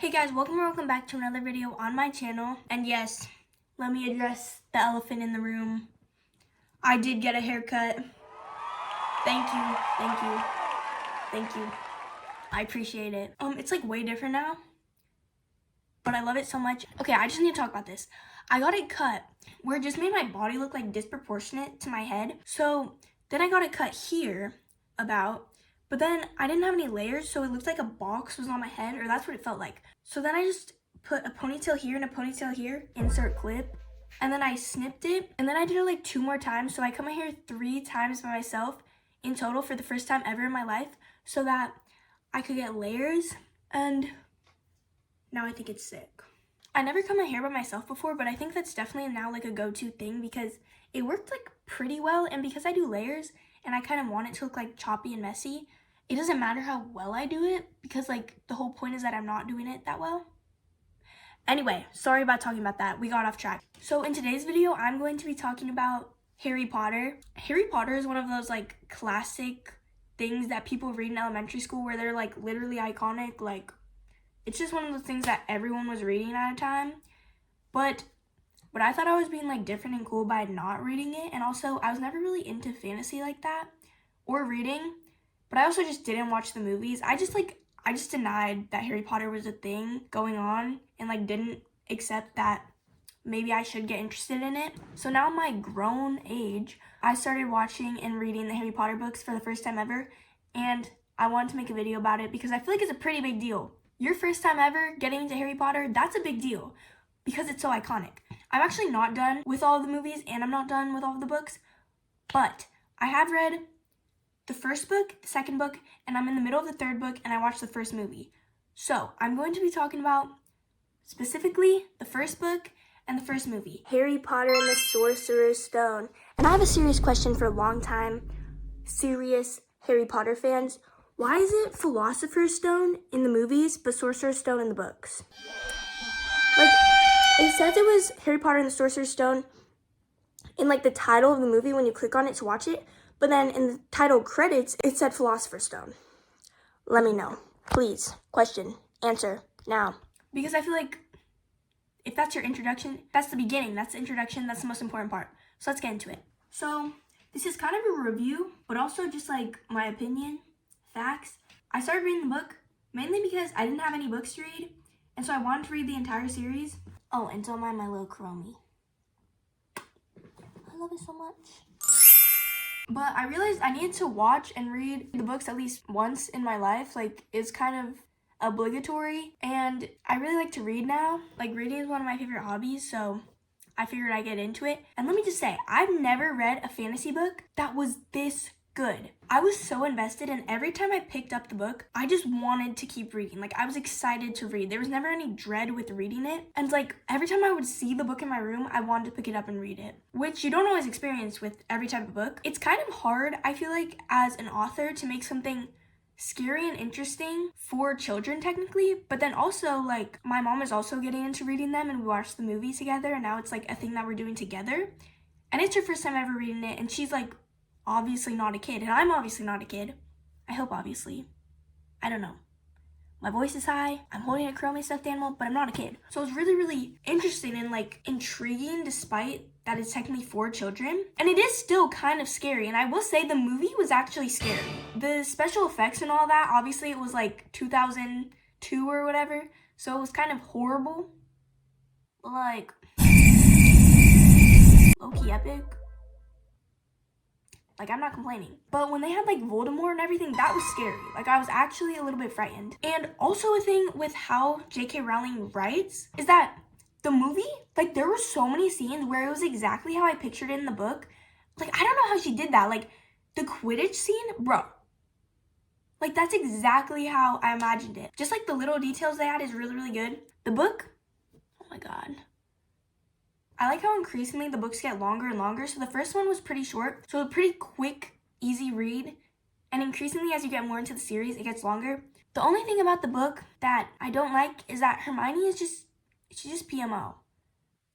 Hey guys, welcome back to another video on my channel. And yes, let me address the elephant in the room. I did get a haircut. Thank you. I appreciate it. It's like way different now, but I love it so much. Okay, I just need to talk about this. I got it cut where it just made my body look like disproportionate to my head. So then I got it cut here but then I didn't have any layers, so it looked like a box was on my head, or that's what it felt like. So then I just put a ponytail here and a ponytail here, insert clip, and then I snipped it, and then I did it like 2 more times. So I cut my hair 3 times by myself in total for the first time ever in my life, so that I could get layers, and now I think it's sick. I never cut my hair by myself before, but I think that's definitely now like a go-to thing because it worked like pretty well, and because I do layers and I kind of want it to look like choppy and messy, it doesn't matter how well I do it because like the whole point is that I'm not doing it that well. Anyway, sorry about talking about that. We got off track. So in today's video, I'm going to be talking about Harry Potter. Harry Potter is one of those like classic things that people read in elementary school where they're like literally iconic. Like it's just one of those things that everyone was reading at a time. But I thought I was being like different and cool by not reading it. And also I was never really into fantasy like that or reading, but I also just didn't watch the movies. I just denied that Harry Potter was a thing going on and like didn't accept that maybe I should get interested in it. So now my grown age, I started watching and reading the Harry Potter books for the first time ever, and I wanted to make a video about it because I feel like it's a pretty big deal. Your first time ever getting into Harry Potter, that's a big deal because it's so iconic. I'm actually not done with all the movies and I'm not done with all the books, but I have read the first book, the second book, and I'm in the middle of the third book, and I watched the first movie. So I'm going to be talking about specifically the first book and the first movie, Harry Potter and the Sorcerer's Stone. And I have a serious question for long-time serious Harry Potter fans. Why is it Philosopher's Stone in the movies but Sorcerer's Stone in the books? Like, it says it was Harry Potter and the Sorcerer's Stone in like the title of the movie when you click on it to watch it, but then in the title credits, it said Philosopher's Stone. Let me know. Please. Question. Answer. Now. Because I feel like if that's your introduction, that's the beginning. That's the introduction. That's the most important part. So let's get into it. So this is kind of a review, but also just like my opinion, facts. I started reading the book mainly because I didn't have any books to read, and so I wanted to read the entire series. Oh, and don't mind my little Chromie. I love it so much. But I realized I needed to watch and read the books at least once in my life. Like, it's kind of obligatory. And I really like to read now. Like, reading is one of my favorite hobbies, so I figured I'd get into it. And let me just say, I've never read a fantasy book that was this good. I was so invested, and every time I picked up the book, I just wanted to keep reading. Like, I was excited to read. There was never any dread with reading it. And like, every time I would see the book in my room, I wanted to pick it up and read it, which you don't always experience with every type of book. It's kind of hard, I feel like, as an author to make something scary and interesting for children technically, but then also like my mom is also getting into reading them, and we watched the movie together, and now it's like a thing that we're doing together, and it's her first time ever reading it, and she's like obviously not a kid, and I'm obviously not a kid. I hope, obviously. I don't know. My voice is high. I'm holding a Chromie stuffed animal, but I'm not a kid. So it's really, really interesting and like intriguing despite that it's technically for children. And it is still kind of scary. And I will say the movie was actually scary. The special effects and all that, obviously it was like 2002 or whatever. So it was kind of horrible. Like, low-key epic. Like, I'm not complaining. But when they had, like, Voldemort and everything, that was scary. Like, I was actually a little bit frightened. And also a thing with how J.K. Rowling writes is that the movie, like, there were so many scenes where it was exactly how I pictured it in the book. Like, I don't know how she did that. Like, the Quidditch scene, bro. Like, that's exactly how I imagined it. Just, like, the little details they had is really, really good. The book, oh my god. I like how increasingly the books get longer and longer. So the first one was pretty short, so a pretty quick, easy read. And increasingly as you get more into the series, it gets longer. The only thing about the book that I don't like is that Hermione is she's just PMO.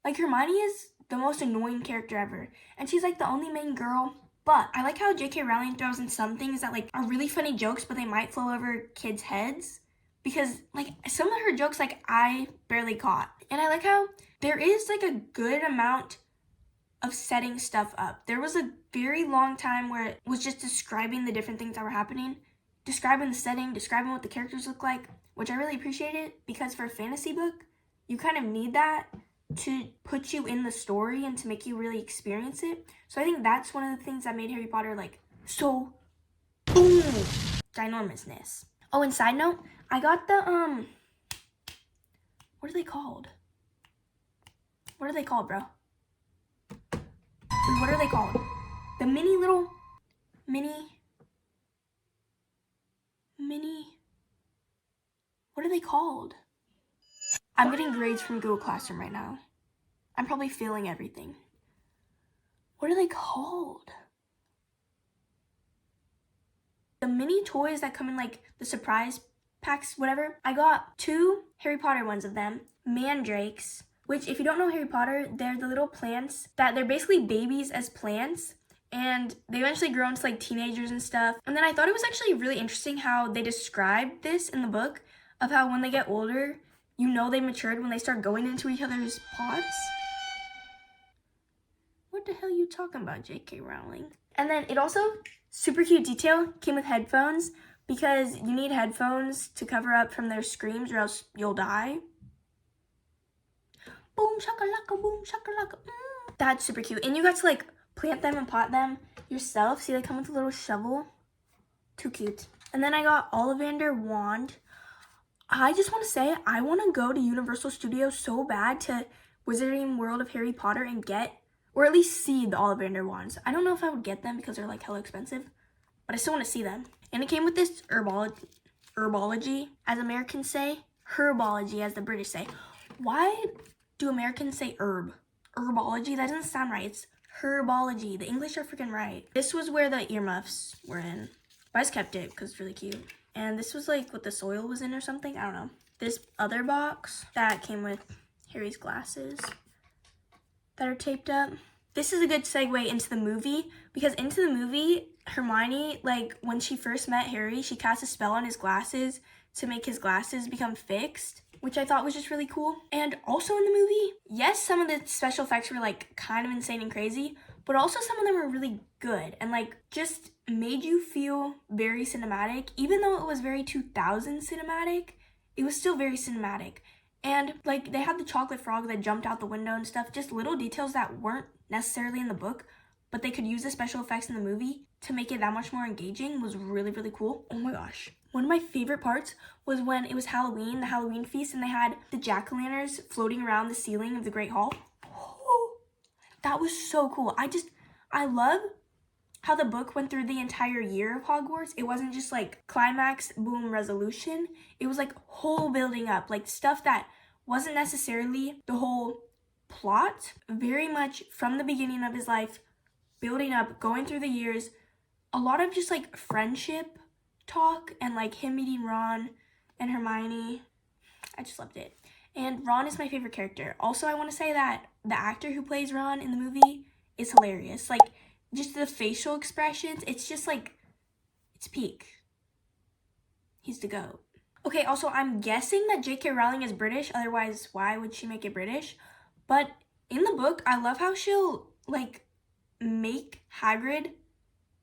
Like, Hermione is the most annoying character ever, and she's like the only main girl. But I like how J.K. Rowling throws in some things that like are really funny jokes, but they might flow over kids' heads. because like some of her jokes like I barely caught. And I like how there is like a good amount of setting stuff up. There was a very long time where it was just describing the different things that were happening, describing the setting, describing what the characters look like, which I really appreciated because for a fantasy book, you kind of need that to put you in the story and to make you really experience it. So I think that's one of the things that made Harry Potter like so boom ginormousness. Oh, and side note, I got the what are they called? What are they called, bro? What are they called? The mini what are they called? I'm getting grades from Google Classroom right now. I'm probably failing everything. What are they called? The mini toys that come in like the surprise packs, whatever. I got 2 Harry Potter ones of them, mandrakes, which if you don't know Harry Potter, they're the little plants that they're basically babies as plants, and they eventually grow into like teenagers and stuff. And then I thought it was actually really interesting how they described this in the book of how when they get older, you know they matured when they start going into each other's pods. What the hell are you talking about, J.K. Rowling? And then it also, super cute detail, came with headphones because you need headphones to cover up from their screams or else you'll die. Boom shakalaka, boom shakalaka. That's super cute. And you got to like plant them and pot them yourself. See, they come with a little shovel. Too cute. And then I got Ollivander wand. I just want to say, I want to go to Universal Studios so bad to Wizarding World of Harry Potter and get, or at least see the Ollivander wands. I don't know if I would get them because they're like hella expensive, but I still want to see them. And it came with this herbology, as Americans say. Herbology, as the British say. Why do Americans say herb? Herbology? That doesn't sound right. It's herbology. The English are freaking right. This was where the earmuffs were in. But I just kept it because it's really cute. And this was like what the soil was in or something. I don't know. This other box that came with Harry's glasses that are taped up. This is a good segue into the movie because into the movie, Hermione, like when she first met Harry, she cast a spell on his glasses to make his glasses become fixed, which I thought was just really cool. And also in the movie, yes, some of the special effects were like kind of insane and crazy, but also some of them were really good and like just made you feel very cinematic. Even though it was very 2000 cinematic, it was still very cinematic. And like they had the chocolate frog that jumped out the window and stuff, just little details that weren't necessarily in the book, but they could use the special effects in the movie to make it that much more engaging. Was really, really cool. Oh my gosh. One of my favorite parts was when it was Halloween, the Halloween feast, and they had the jack-o'-lanterns floating around the ceiling of the Great Hall. Oh, that was so cool. I love how the book went through the entire year of Hogwarts. It wasn't just like climax, boom, resolution. It was like whole building up, like stuff that wasn't necessarily the whole plot. Very much from the beginning of his life, building up, going through the years. A lot of just like friendship talk and like him meeting Ron and Hermione. I just loved it. And Ron is my favorite character. Also, I want to say that the actor who plays Ron in the movie is hilarious. Like, just the facial expressions, it's just like, it's peak. He's the GOAT. Okay, also, I'm guessing that J.K. Rowling is British, otherwise, why would she make it British? But in the book, I love how she'll, like, make Hagrid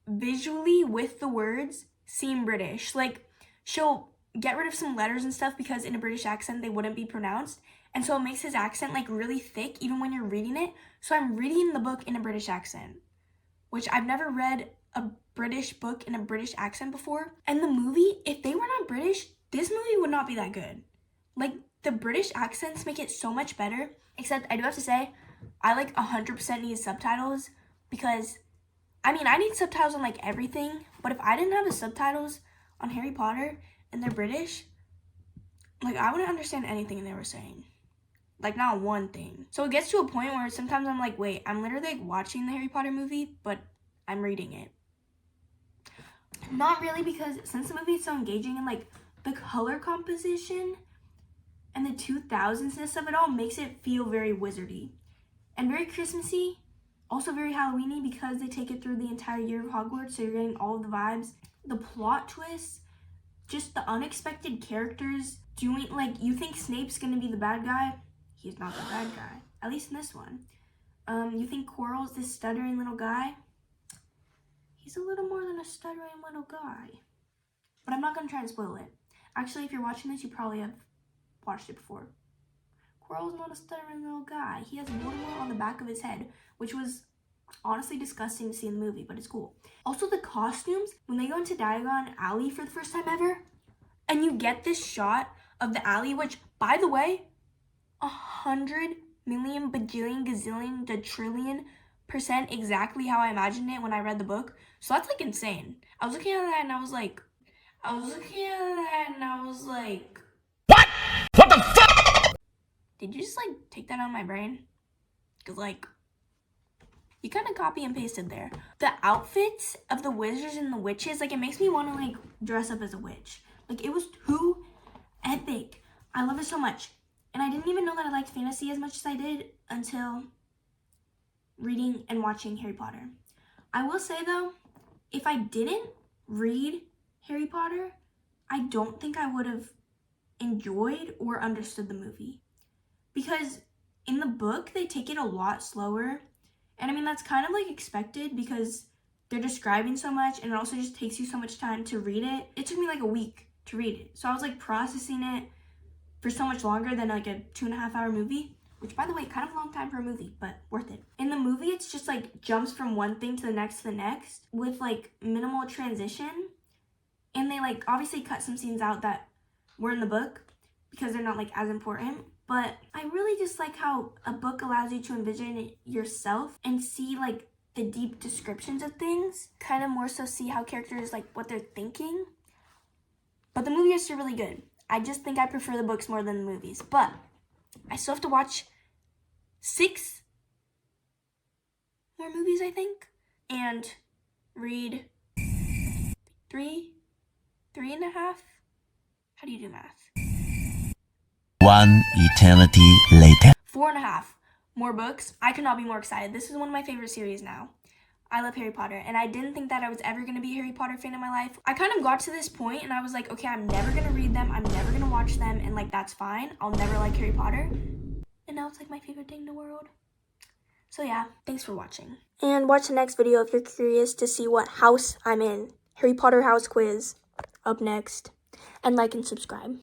visually with the words seem British. Like, she'll get rid of some letters and stuff because in a British accent, they wouldn't be pronounced. And so it makes his accent, like, really thick, even when you're reading it. So I'm reading the book in a British accent, which I've never read a British book in a British accent before. And the movie, if they were not British, this movie would not be that good. Like, the British accents make it so much better. Except I do have to say, I like 100% need subtitles because, I mean, I need subtitles on like everything. But if I didn't have the subtitles on Harry Potter and they're British, like I wouldn't understand anything they were saying. Like not one thing. So it gets to a point where sometimes I'm like, wait, I'm literally like watching the Harry Potter movie, but I'm reading it. Not really, because since the movie is so engaging and like the color composition and the 2000s-ness of it all makes it feel very wizardy and very Christmassy, also very Halloween-y because they take it through the entire year of Hogwarts, so you're getting all of the vibes. The plot twists, just the unexpected characters doing, like, you think Snape's gonna be the bad guy? He's not the bad guy, at least in this one. You think Quirrell's this stuttering little guy? He's a little more than a stuttering little guy. But I'm not gonna try to spoil it. Actually, if you're watching this, you probably have watched it before. Quirrell's not a stuttering little guy. He has Voldemort on the back of his head, which was honestly disgusting to see in the movie, but it's cool. Also, the costumes, when they go into Diagon Alley for the first time ever, and you get this shot of the alley, which, by the way, 100 million bajillion gazillion trillion% exactly how I imagined it when I read the book. So that's like insane. I was looking at that and I was like, what? What the fuck? Did you just like take that out of my brain? Cause like, you kind of copy and pasted there. The outfits of the wizards and the witches, like, it makes me want to like dress up as a witch. Like, it was too epic. I love it so much. And I didn't even know that I liked fantasy as much as I did until reading and watching Harry Potter. I will say though, if I didn't read Harry Potter, I don't think I would have enjoyed or understood the movie. Because in the book, they take it a lot slower. And I mean, that's kind of like expected because they're describing so much and it also just takes you so much time to read it. It took me like a week to read it. So I was like processing it for so much longer than like a 2.5 hour movie, which by the way, kind of a long time for a movie, but worth it. In the movie, it's just like jumps from one thing to the next with like minimal transition. And they like obviously cut some scenes out that were in the book because they're not like as important. But I really just like how a book allows you to envision it yourself and see like the deep descriptions of things, kind of more so see how characters like what they're thinking. But the movie is still really good. I just think I prefer the books more than the movies. But I still have to watch 6 more movies, I think, and read 3.5. How do you do math? 1 eternity later. 4.5 more books. I could not be more excited. This is one of my favorite series now. I love Harry Potter, and I didn't think that I was ever going to be a Harry Potter fan in my life. I kind of got to this point, and I was like, okay, I'm never going to read them. I'm never going to watch them, and like, that's fine. I'll never like Harry Potter. And now it's like my favorite thing in the world. So yeah, thanks for watching. And watch the next video if you're curious to see what house I'm in. Harry Potter house quiz up next. And like and subscribe.